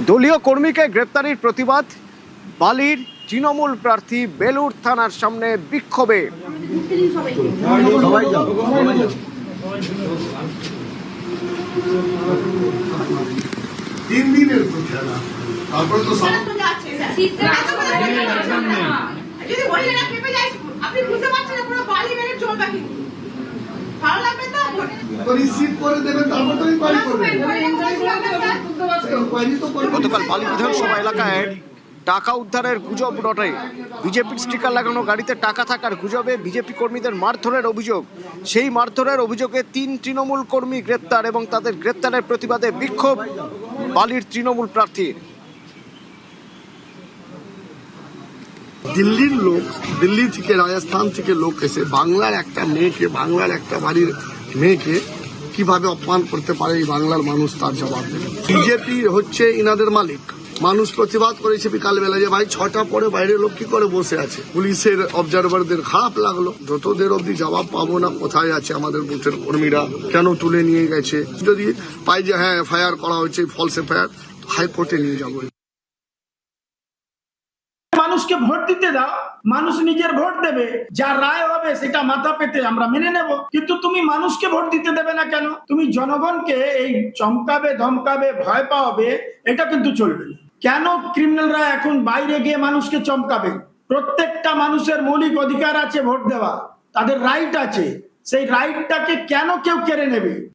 দলীয় কর্মীকে গ্রেপ্তারির প্রতিবাদ বালির তৃণমূল প্রার্থী বেলুড় থানার সামনে বিক্ষোভে। গতকাল বালি বিধানসভা এলাকায় টাকা উদ্ধারের গুজব রটে। বিজেপির স্টিকার লাগানো গাড়িতে টাকা থাকার গুজবে বিজেপি কর্মীদের মারধরের অভিযোগ। সেই মারধরের অভিযোগে 3 তৃণমূল কর্মী গ্রেপ্তার এবং তাদের গ্রেপ্তারের প্রতিবাদে বিক্ষোভ বালির তৃণমূল প্রার্থীর। দিল্লির লোক, দিল্লি থেকে রাজস্থান থেকে লোক এসে বাংলার একটা মেয়েকে, বাংলার একটা বাড়ির মেয়েকে কিভাবে অপমান করতে পারে এই বাংলার মানুষ তার জবাব দেবে। বিজেপি হচ্ছে ইনাদের মালিক। মানুষ প্রতিবাদ করেছে বিকালবেলা যে ভাই 6টা পরে বাইরের লোক কি করে বসে আছে। পুলিশের অবজারভারদের খারাপ লাগলো, যতদের অব্দি জবাব পাবো না কোথায় আছে আমাদের বুথের কর্মীরা, কেন তুলে নিয়ে গেছে। যদি পাই যে হ্যাঁ এফআইআর করা হয়েছে, ফলস এফআইআর, হাইকোর্টে নিয়ে যাবো। মানুষকে ভোট দিতে দাও, মানুষ নিজের ভোট দেবে, যা রায় হবে সেটা মাথা পেতে আমরা মেনে নেব। কিন্তু তুমি মানুষকে ভোট দিতে দেবে না কেন? তুমি জনগণকে এই চমকাবে, ধমকাবে, ভয় পাওয়াবে, এটা কিন্তু চলবে না। কেন ক্রিমিনালরা এখন বাইরে গিয়ে মানুষকে চমকাবে? প্রত্যেকটা মানুষের মৌলিক অধিকার আছে ভোট দেওয়া, তাদের রাইট আছে। সেই রাইটটাকে কেন কেউ কেড়ে নেবে?